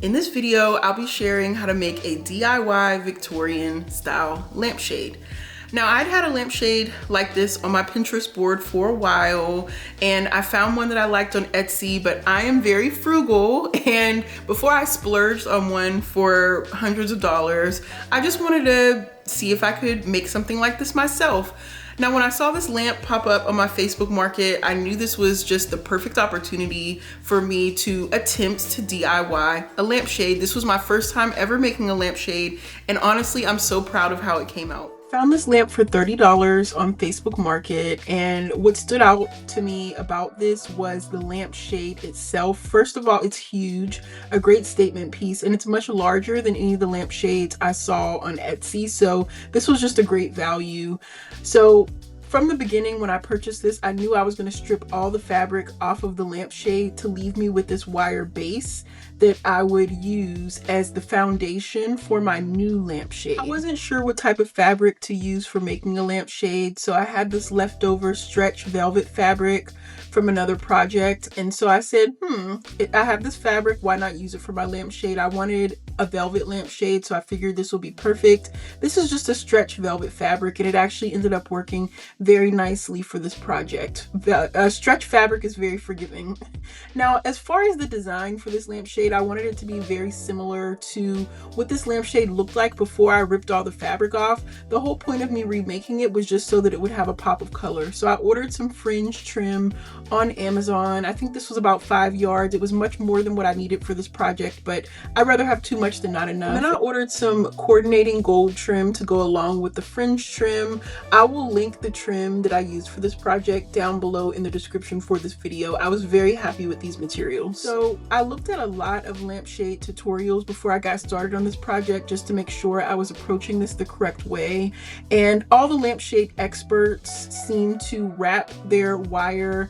In this video, I'll be sharing how to make a DIY Victorian style lampshade. Now, I'd had a lampshade like this on my Pinterest board for a while, and I found one that I liked on Etsy, but I am very frugal, and before I splurged on one for hundreds of dollars, I just wanted to see if I could make something like this myself. Now, when I saw this lamp pop up on my Facebook market, I knew this was just the perfect opportunity for me to attempt to DIY a lampshade. This was my first time ever making a lampshade, and honestly, I'm so proud of how it came out. Found this lamp for $30 on Facebook Market, and what stood out to me about this was the lampshade itself. First of all, it's huge, a great statement piece, and it's much larger than any of the lampshades I saw on Etsy, so this was just a great value. So from the beginning, when I purchased this, I knew I was going to strip all the fabric off of the lampshade to leave me with this wire base that I would use as the foundation for my new lampshade. I wasn't sure what type of fabric to use for making a lampshade, so I had this leftover stretch velvet fabric from another project, and so I said, I have this fabric, why not use it for my lampshade? I wanted a velvet lampshade, so I figured this will be perfect. This is just a stretch velvet fabric, and it actually ended up working very nicely for this project. Stretch fabric is very forgiving. Now, as far as the design for this lampshade, I wanted it to be very similar to what this lampshade looked like before I ripped all the fabric off. The whole point of me remaking it was just so that it would have a pop of color. So I ordered some fringe trim on Amazon. I think this was about 5 yards. It was much more than what I needed for this project, but I'd rather have too much than not enough. And then I ordered some coordinating gold trim to go along with the fringe trim. I will link the trim that I used for this project down below in the description for this video. I was very happy with these materials. So I looked at a lot of lampshade tutorials before I got started on this project just to make sure I was approaching this the correct way. And all the lampshade experts seem to wrap their wire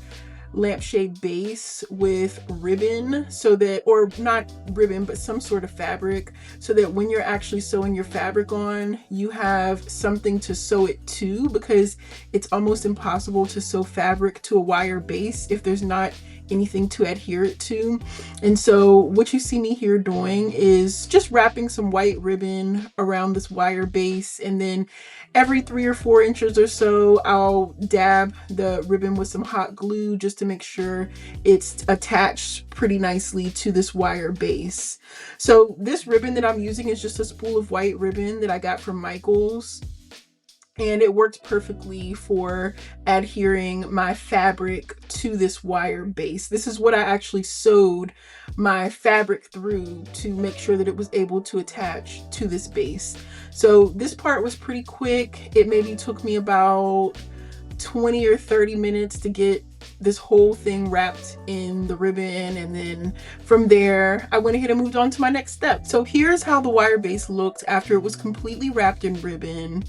lampshade base with ribbon, so that, or not ribbon, but some sort of fabric, so that when you're actually sewing your fabric on, you have something to sew it to, because it's almost impossible to sew fabric to a wire base if there's not anything to adhere it to. And so what you see me here doing is just wrapping some white ribbon around this wire base, and then every 3 or 4 inches or so I'll dab the ribbon with some hot glue just to make sure it's attached pretty nicely to this wire base. So this ribbon that I'm using is just a spool of white ribbon that I got from Michael's, and it worked perfectly for adhering my fabric to this wire base. This is what I actually sewed my fabric through to make sure that it was able to attach to this base. So this part was pretty quick. It maybe took me about 20 or 30 minutes to get this whole thing wrapped in the ribbon, and then from there I went ahead and moved on to my next step. So here's how the wire base looked after it was completely wrapped in ribbon.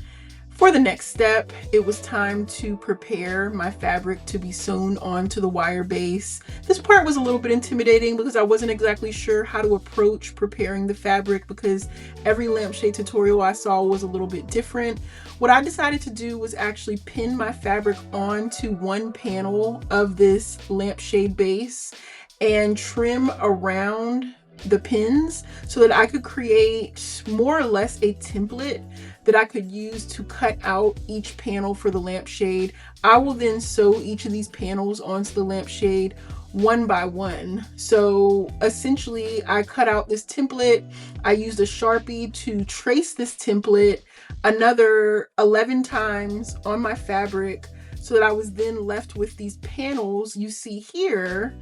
For the next step, it was time to prepare my fabric to be sewn onto the wire base. This part was a little bit intimidating because I wasn't exactly sure how to approach preparing the fabric, because every lampshade tutorial I saw was a little bit different. What I decided to do was actually pin my fabric onto one panel of this lampshade base and trim around the pins so that I could create more or less a template that I could use to cut out each panel for the lampshade. I will then sew each of these panels onto the lampshade one by one. So essentially I cut out this template. I used a Sharpie to trace this template another 11 times on my fabric, so that I was then left with these panels you see here.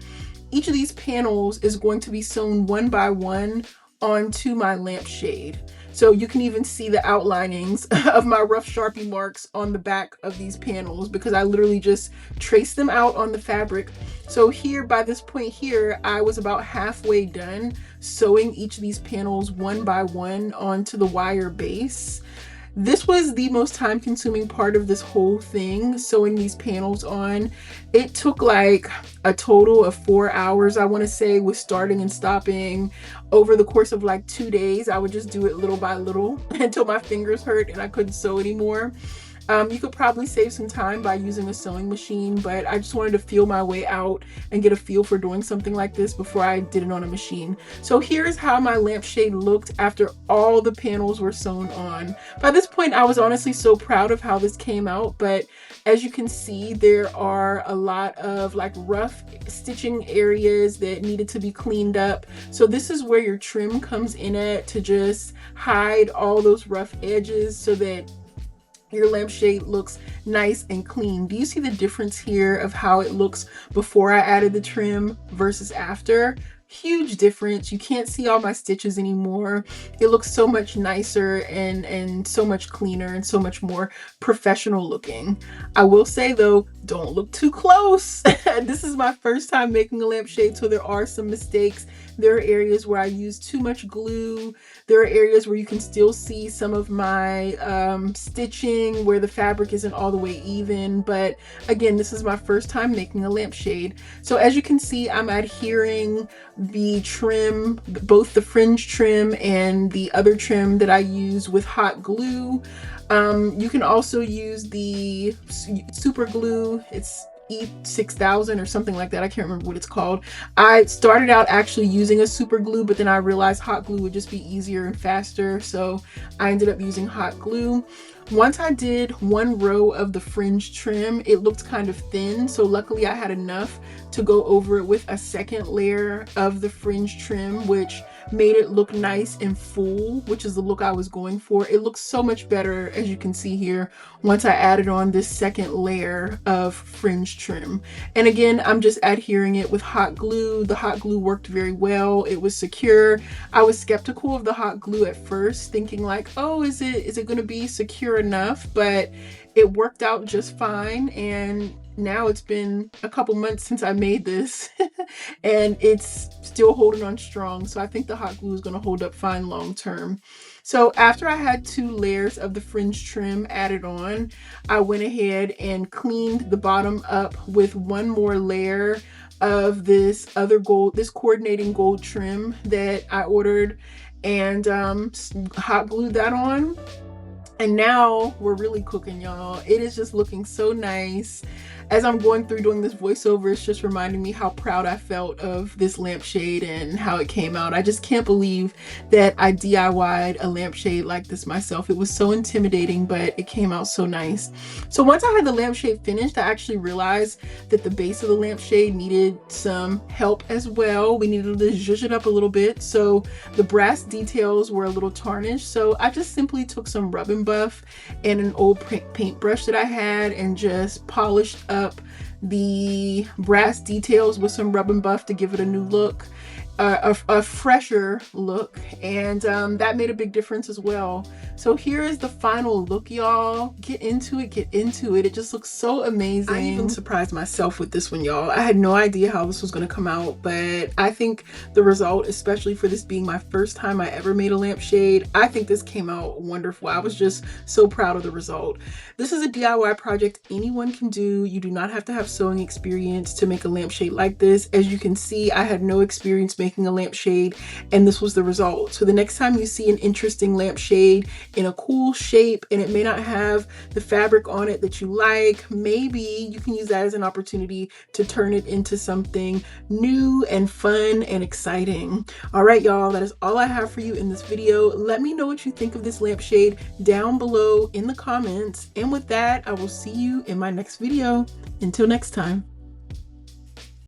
Each of these panels is going to be sewn one by one onto my lampshade. So you can even see the outlinings of my rough Sharpie marks on the back of these panels, because I literally just traced them out on the fabric. So here, by this point here, I was about halfway done sewing each of these panels one by one onto the wire base. This was the most time-consuming part of this whole thing, sewing these panels on. It took like a total of 4 hours, I want to say, with starting and stopping. Over the course of like 2 days, I would just do it little by little until my fingers hurt and I couldn't sew anymore. You could probably save some time by using a sewing machine, but I just wanted to feel my way out and get a feel for doing something like this before I did it on a machine. So here's how my lampshade looked after all the panels were sewn on. By this point, I was honestly so proud of how this came out, but as you can see, there are a lot of like rough stitching areas that needed to be cleaned up. So this is where your trim comes in at to just hide all those rough edges so that your lampshade looks nice and clean. Do you see the difference here of how it looks before I added the trim versus after? Huge difference. You can't see all my stitches anymore. It looks so much nicer and so much cleaner and so much more professional looking. I will say though, don't look too close. This is my first time making a lampshade, so there are some mistakes. There are areas where I use too much glue. There are areas where you can still see some of my stitching where the fabric isn't all the way even. But again, this is my first time making a lampshade. So as you can see, I'm adhering the trim, both the fringe trim and the other trim that I use with hot glue. You can also use the super glue. It's E6000 or something like that. I can't remember what it's called. I started out actually using a super glue, but then I realized hot glue would just be easier and faster, so I ended up using hot glue. Once I did one row of the fringe trim, it looked kind of thin, so luckily I had enough to go over it with a second layer of the fringe trim, which made it look nice and full, which is the look I was going for. It looks so much better, as you can see here, once I added on this second layer of fringe trim. And again, I'm just adhering it with hot glue. The hot glue worked very well. It was secure. I was skeptical of the hot glue at first, thinking like, oh, is it going to be secure enough? But it worked out just fine, and now it's been a couple months since I made this and it's still holding on strong. So I think the hot glue is going to hold up fine long term. So after I had 2 layers of the fringe trim added on, I went ahead and cleaned the bottom up with one more layer of this other gold, this coordinating gold trim that I ordered, and hot glued that on. And now we're really cooking, y'all. It is just looking so nice. As I'm going through doing this voiceover, it's just reminding me how proud I felt of this lampshade and how it came out. I just can't believe that I DIY'd a lampshade like this myself. It was so intimidating, but it came out so nice. So once I had the lampshade finished, I actually realized that the base of the lampshade needed some help as well. We needed to zhuzh it up a little bit. So the brass details were a little tarnished. So I just simply took some rub and buff and an old paintbrush that I had and just polished up the brass details with some rub and buff to give it a new look, a fresher look, and that made a big difference as well. So here is the final look, y'all. Get into it, get into it. It just looks so amazing. I even surprised myself with this one, y'all. I had no idea how this was going to come out, but I think the result, especially for this being my first time I ever made a lampshade, I think this came out wonderful. I was just so proud of the result. This is a DIY project anyone can do. You do not have to have sewing experience to make a lampshade like this. As you can see, I had no experience making a lampshade, and this was the result. So the next time you see an interesting lampshade in a cool shape and it may not have the fabric on it that you like, maybe you can use that as an opportunity to turn it into something new and fun and exciting. All right, y'all, that is all I have for you in this video. Let me know what you think of this lampshade down below in the comments. And with that, I will see you in my next video. Until next time.